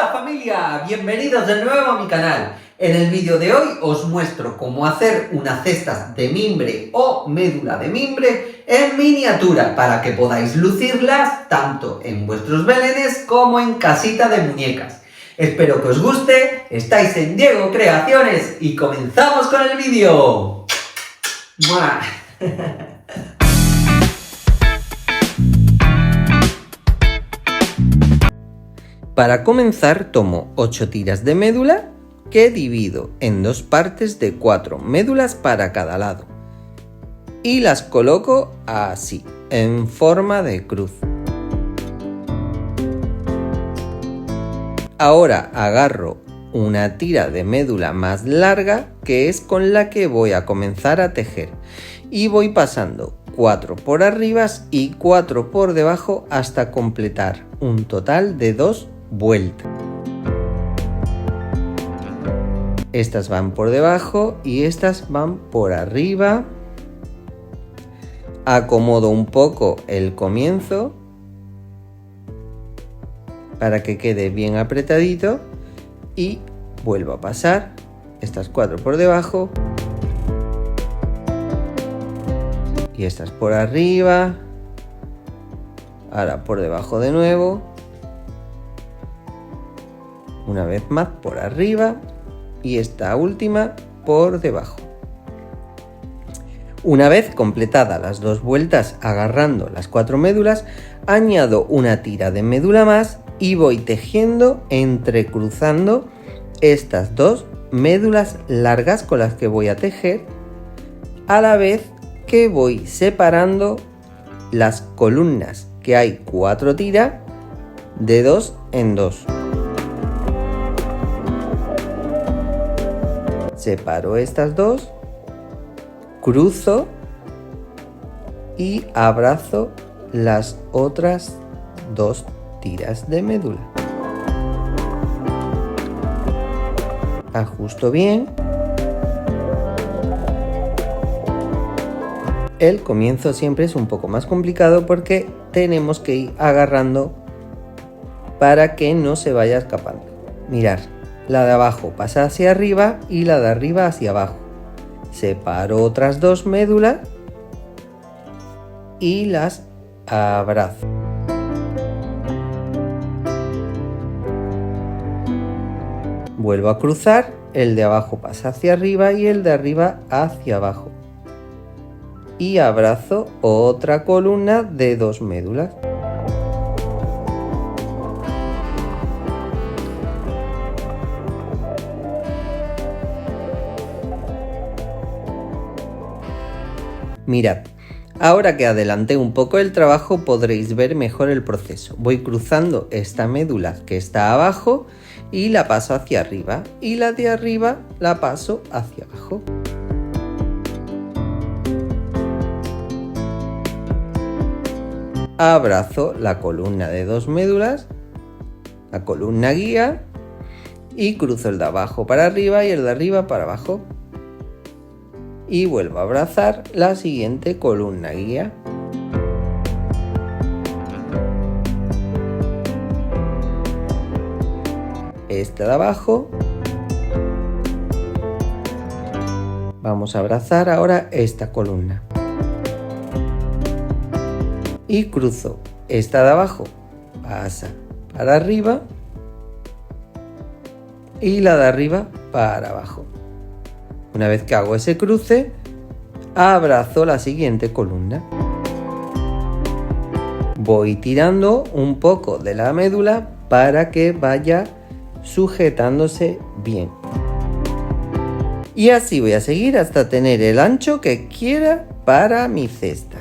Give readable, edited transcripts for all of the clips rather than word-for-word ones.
Hola familia, bienvenidos de nuevo a mi canal. En el vídeo de hoy os muestro cómo hacer unas cestas de mimbre o médula de mimbre en miniatura para que podáis lucirlas tanto en vuestros belenes como en casita de muñecas. Espero que os guste, estáis en Diego Creaciones y comenzamos con el vídeo. Para comenzar tomo 8 tiras de médula que divido en dos partes de 4 médulas para cada lado y las coloco así, en forma de cruz. Ahora agarro una tira de médula más larga que es con la que voy a comenzar a tejer y voy pasando 4 por arriba y 4 por debajo hasta completar un total de 2 vueltas. Estas van por debajo y estas van por arriba. Acomodo un poco el comienzo para que quede bien apretadito y vuelvo a pasar estas 4 por debajo y estas por arriba. Ahora por debajo de nuevo. Una vez más por arriba y esta última por debajo. Una vez completadas las 2 vueltas agarrando las 4 médulas, añado una tira de médula más y voy tejiendo entrecruzando estas 2 médulas largas con las que voy a tejer, a la vez que voy separando las columnas, que hay 4 tiras de 2 en 2. Separo estas 2, cruzo y abrazo las otras 2 tiras de médula. Ajusto bien. El comienzo siempre es un poco más complicado porque tenemos que ir agarrando para que no se vaya escapando. Mirad. La de abajo pasa hacia arriba y la de arriba hacia abajo. Separo otras 2 médulas y las abrazo. Vuelvo a cruzar, el de abajo pasa hacia arriba y el de arriba hacia abajo. Y abrazo otra columna de 2 médulas. Mirad, ahora que adelanté un poco el trabajo podréis ver mejor el proceso. Voy cruzando esta médula que está abajo y la paso hacia arriba y la de arriba la paso hacia abajo. Abrazo la columna de 2 médulas, la columna guía y cruzo el de abajo para arriba y el de arriba para abajo. Y vuelvo a abrazar la siguiente columna guía. Esta de abajo. Vamos a abrazar ahora esta columna. Y cruzo esta de abajo. Pasa para arriba. Y la de arriba para abajo. Una vez que hago ese cruce, abrazo la siguiente columna. Voy tirando un poco de la médula para que vaya sujetándose bien. Y así voy a seguir hasta tener el ancho que quiera para mi cesta.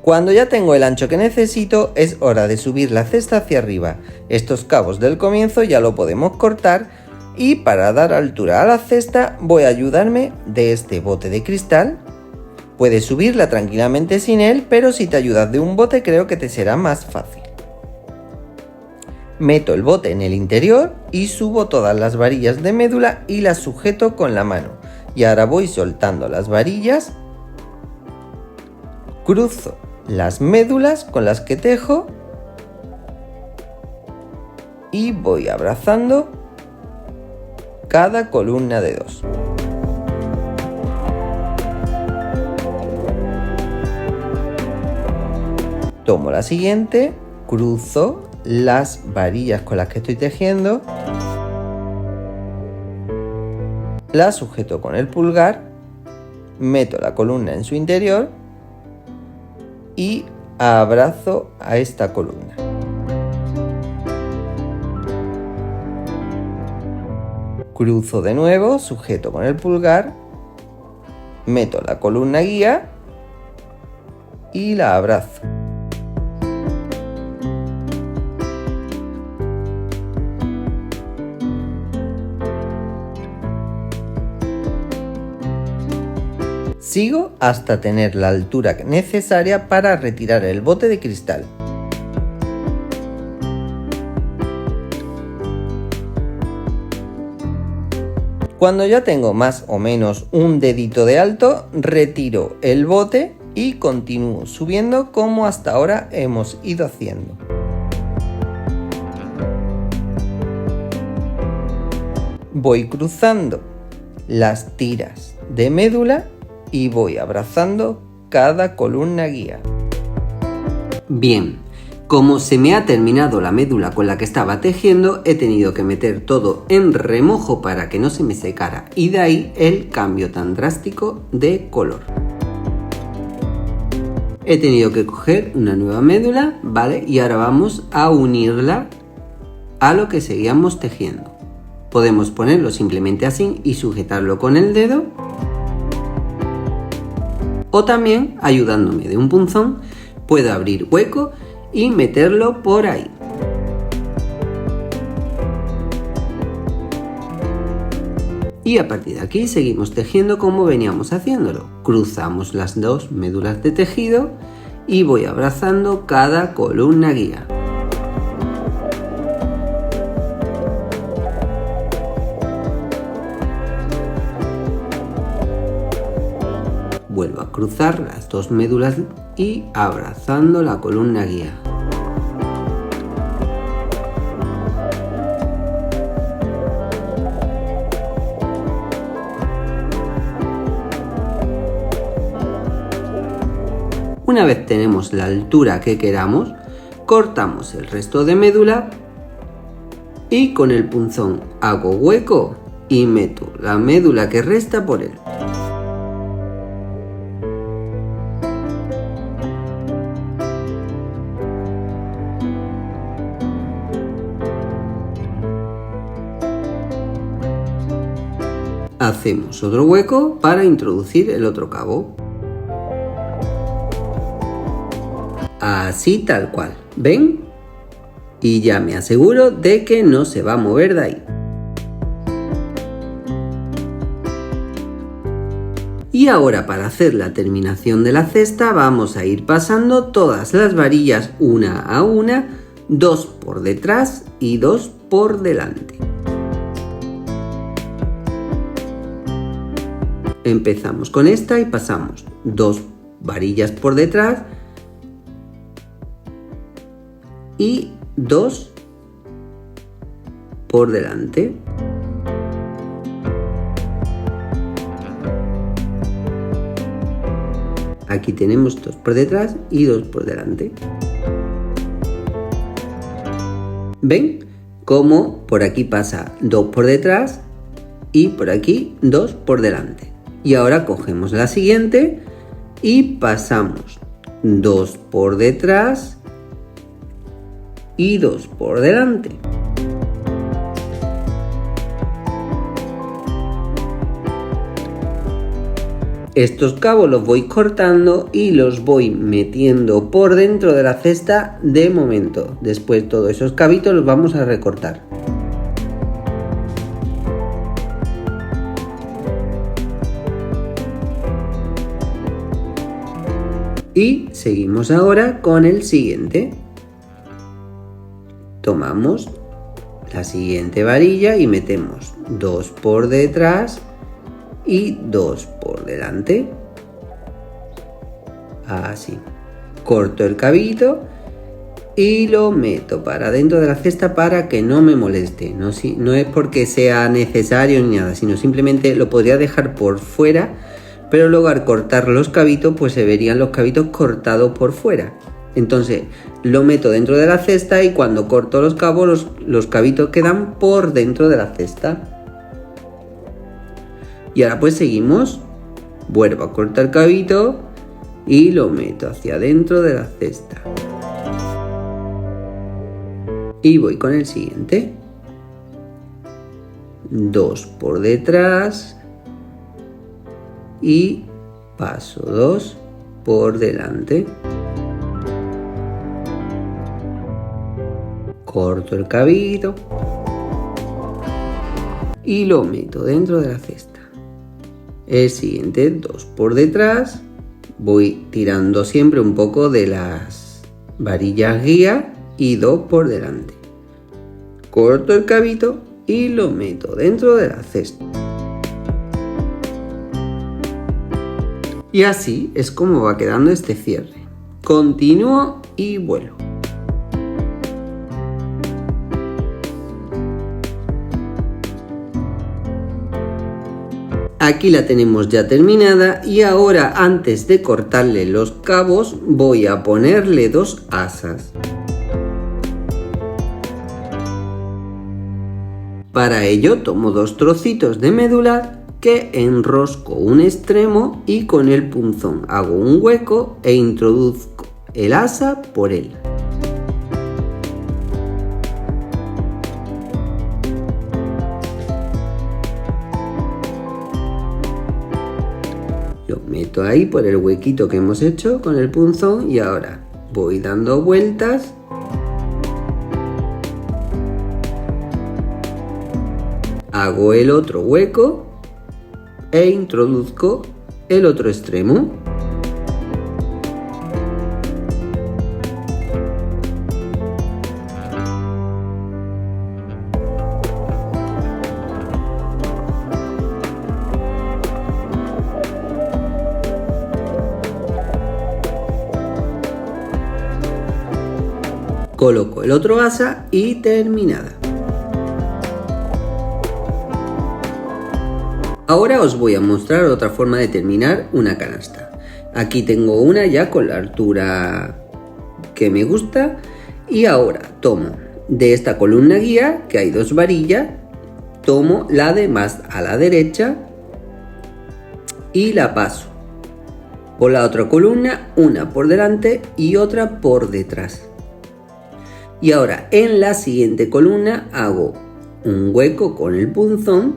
Cuando ya tengo el ancho que necesito, es hora de subir la cesta hacia arriba. Estos cabos del comienzo ya lo podemos cortar. Y para dar altura a la cesta voy a ayudarme de este bote de cristal. Puedes subirla tranquilamente sin él, pero si te ayudas de un bote creo que te será más fácil. Meto el bote en el interior y subo todas las varillas de médula y las sujeto con la mano. Y ahora voy soltando las varillas, cruzo las médulas con las que tejo y voy abrazando cada columna de 2. Tomo la siguiente, cruzo las varillas con las que estoy tejiendo, la sujeto con el pulgar, meto la columna en su interior y abrazo a esta columna. Cruzo de nuevo, sujeto con el pulgar, meto la columna guía y la abrazo. Sigo hasta tener la altura necesaria para retirar el bote de cristal. Cuando ya tengo más o menos un dedito de alto, retiro el bote y continúo subiendo como hasta ahora hemos ido haciendo. Voy cruzando las tiras de médula y voy abrazando cada columna guía. Bien, como se me ha terminado la médula con la que estaba tejiendo, he tenido que meter todo en remojo para que no se me secara, y de ahí el cambio tan drástico de color. He tenido que coger una nueva médula, ¿vale? Y ahora vamos a unirla a lo que seguíamos tejiendo. Podemos ponerlo simplemente así y sujetarlo con el dedo, o también, ayudándome de un punzón, puedo abrir hueco y meterlo por ahí. Y a partir de aquí seguimos tejiendo como veníamos haciéndolo. Cruzamos las dos médulas de tejido y voy abrazando cada columna guía. Vuelvo a cruzar las dos médulas y abrazando la columna guía. Una vez tenemos la altura que queramos, cortamos el resto de médula y con el punzón hago hueco y meto la médula que resta por él. Hacemos otro hueco para introducir el otro cabo. Así tal cual, ¿ven? Y ya me aseguro de que no se va a mover de ahí. Y ahora, para hacer la terminación de la cesta, vamos a ir pasando todas las varillas una a una, 2 por detrás y 2 por delante. Empezamos con esta y pasamos 2 varillas por detrás y 2 por delante. Aquí tenemos 2 por detrás y 2 por delante. ¿Ven? Como por aquí pasa 2 por detrás y por aquí 2 por delante. Y ahora cogemos la siguiente y pasamos 2 por detrás y 2 por delante. Estos cabos los voy cortando y los voy metiendo por dentro de la cesta de momento. Después todos esos cabitos los vamos a recortar. Y seguimos ahora con el siguiente. Tomamos la siguiente varilla y metemos 2 por detrás y 2 por delante. Así. Corto el cabito y lo meto para dentro de la cesta para que no me moleste. No es porque sea necesario ni nada, sino simplemente lo podría dejar por fuera, pero luego al cortar los cabitos pues se verían los cabitos cortados por fuera. Entonces lo meto dentro de la cesta y cuando corto los cabos los cabitos quedan por dentro de la cesta. Y ahora pues seguimos. Vuelvo a cortar cabito y lo meto hacia dentro de la cesta. Y voy con el siguiente. 2 por detrás y paso 2 por delante. Corto el cabito y lo meto dentro de la cesta. El siguiente 2 por detrás. Voy tirando siempre un poco de las varillas guía y 2 por delante. Corto el cabito y lo meto dentro de la cesta. Y así es como va quedando este cierre. Continúo y vuelvo. Aquí la tenemos ya terminada y ahora antes de cortarle los cabos voy a ponerle 2 asas. Para ello tomo 2 trocitos de médula que enrosco un extremo y con el punzón hago un hueco e introduzco el asa por él. Lo meto ahí por el huequito que hemos hecho con el punzón y ahora voy dando vueltas. Hago el otro hueco e introduzco el otro extremo. Coloco el otro asa y terminada. Ahora os voy a mostrar otra forma de terminar una canasta. Aquí tengo una ya con la altura que me gusta y ahora tomo de esta columna guía, que hay 2 varillas, tomo la de más a la derecha y la paso por la otra columna, una por delante y otra por detrás. Y ahora en la siguiente columna hago un hueco con el punzón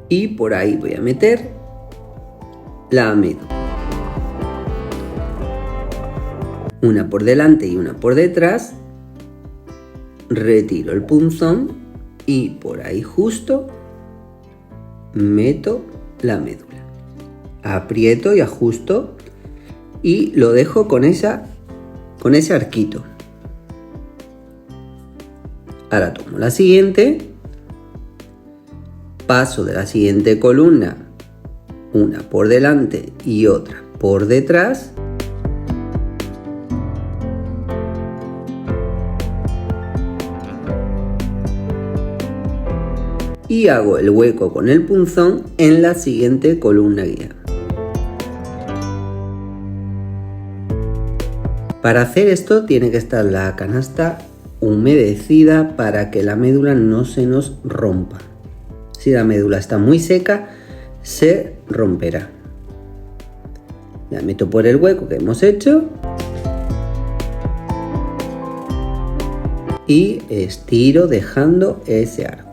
y por ahí voy a meter la médula. Una por delante y una por detrás. Retiro el punzón y por ahí justo meto la médula. Aprieto y ajusto y lo dejo con ese arquito. Ahora tomo la siguiente. Paso de la siguiente columna, una por delante y otra por detrás. Y hago el hueco con el punzón en la siguiente columna guía. Para hacer esto tiene que estar la canasta humedecida para que la médula no se nos rompa. Si la médula está muy seca, se romperá. La meto por el hueco que hemos hecho y estiro dejando ese arco.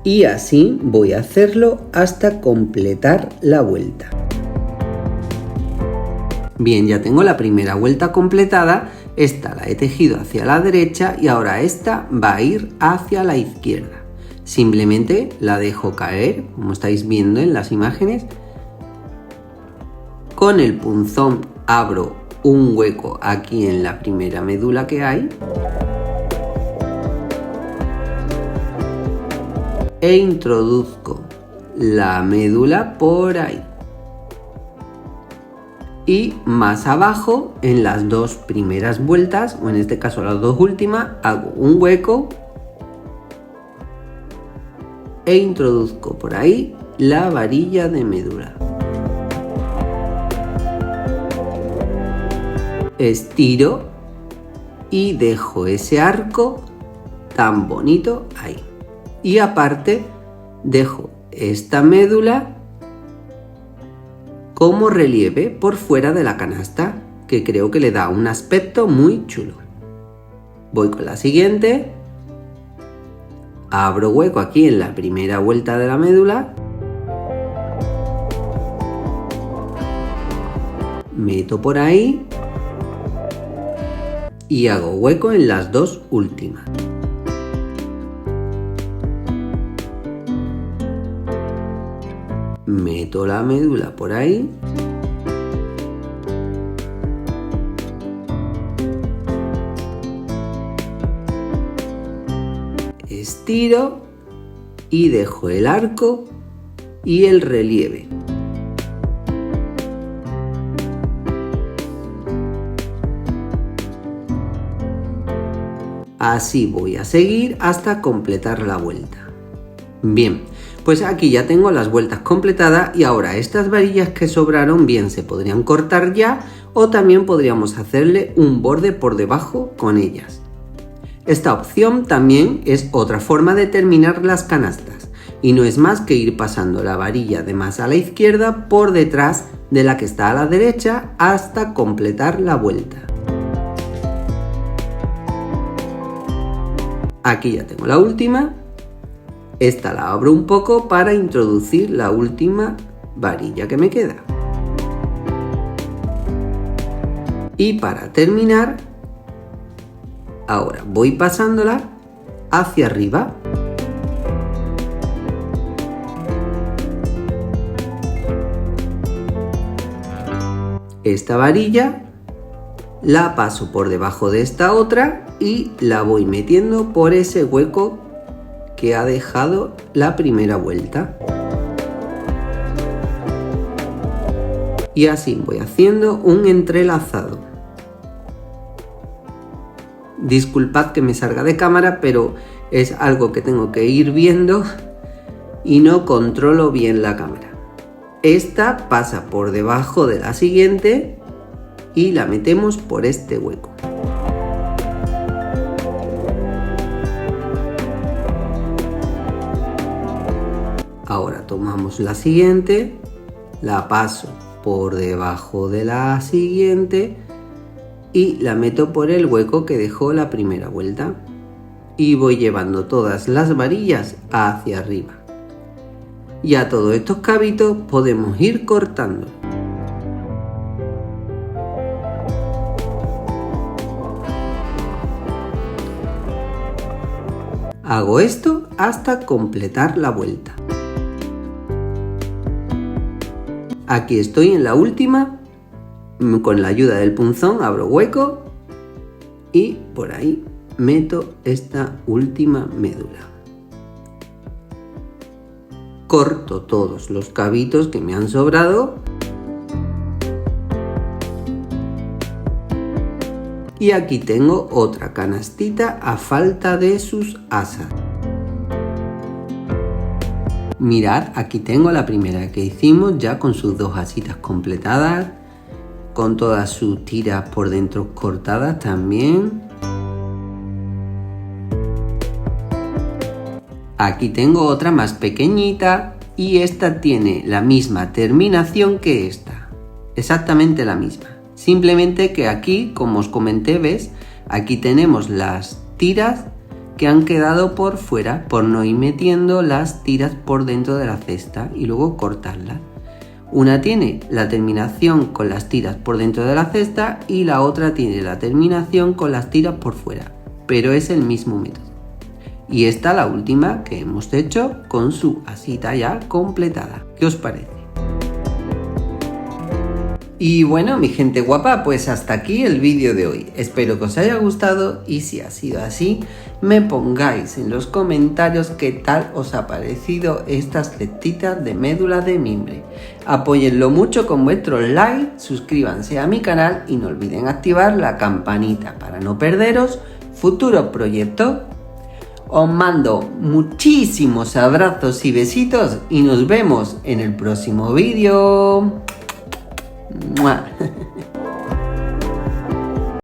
Y así voy a hacerlo hasta completar la vuelta. Bien, ya tengo la primera vuelta completada. Esta la he tejido hacia la derecha y ahora esta va a ir hacia la izquierda. Simplemente la dejo caer, como estáis viendo en las imágenes. Con el punzón abro un hueco aquí en la primera médula que hay. e introduzco la médula por ahí. Y más abajo, en las dos primeras vueltas, o en este caso las dos últimas, hago un hueco e introduzco por ahí la varilla de médula. Estiro y dejo ese arco tan bonito ahí. Y aparte dejo esta médula como relieve por fuera de la canasta, que creo que le da un aspecto muy chulo. Voy con la siguiente. Abro hueco aquí en la primera vuelta de la médula. Meto por ahí. Y hago hueco en las dos últimas. Meto la médula por ahí. Estiro y dejo el arco y el relieve. Así voy a seguir hasta completar la vuelta. Bien, pues aquí ya tengo las vueltas completadas y ahora estas varillas que sobraron bien se podrían cortar ya o también podríamos hacerle un borde por debajo con ellas. Esta opción también es otra forma de terminar las canastas y no es más que ir pasando la varilla de más a la izquierda por detrás de la que está a la derecha hasta completar la vuelta. Aquí ya tengo la última. Esta la abro un poco para introducir la última varilla que me queda. Y para terminar, ahora voy pasándola hacia arriba. Esta varilla la paso por debajo de esta otra y la voy metiendo por ese hueco que ha dejado la primera vuelta. Y así voy haciendo un entrelazado. Disculpad que me salga de cámara, pero es algo que tengo que ir viendo y no controlo bien la cámara. Esta pasa por debajo de la siguiente y la metemos por este hueco. Ahora tomamos la siguiente, la paso por debajo de la siguiente y la meto por el hueco que dejó la primera vuelta. Y voy llevando todas las varillas hacia arriba. Y a todos estos cabitos podemos ir cortando. Hago esto hasta completar la vuelta. Aquí estoy en la última, con la ayuda del punzón abro hueco y por ahí meto esta última médula. Corto todos los cabitos que me han sobrado y aquí tengo otra canastita a falta de sus asas. Mirad, aquí tengo la primera que hicimos ya con sus dos asitas completadas, con todas sus tiras por dentro cortadas también. Aquí tengo otra más pequeñita y esta tiene la misma terminación que esta, exactamente la misma. Simplemente que aquí, como os comenté, ¿ves? Aquí tenemos las tiras que han quedado por fuera por no ir metiendo las tiras por dentro de la cesta y luego cortarlas. Una tiene la terminación con las tiras por dentro de la cesta y la otra tiene la terminación con las tiras por fuera, pero es el mismo método. Y esta la última que hemos hecho con su asita ya completada. ¿Qué os parece? Y bueno, mi gente guapa, pues hasta aquí el vídeo de hoy. Espero que os haya gustado y si ha sido así, me pongáis en los comentarios qué tal os ha parecido estas lectitas de médula de mimbre. Apóyenlo mucho con vuestros likes, suscríbanse a mi canal y no olviden activar la campanita para no perderos futuros proyectos. Os mando muchísimos abrazos y besitos y nos vemos en el próximo vídeo. ¡Mua!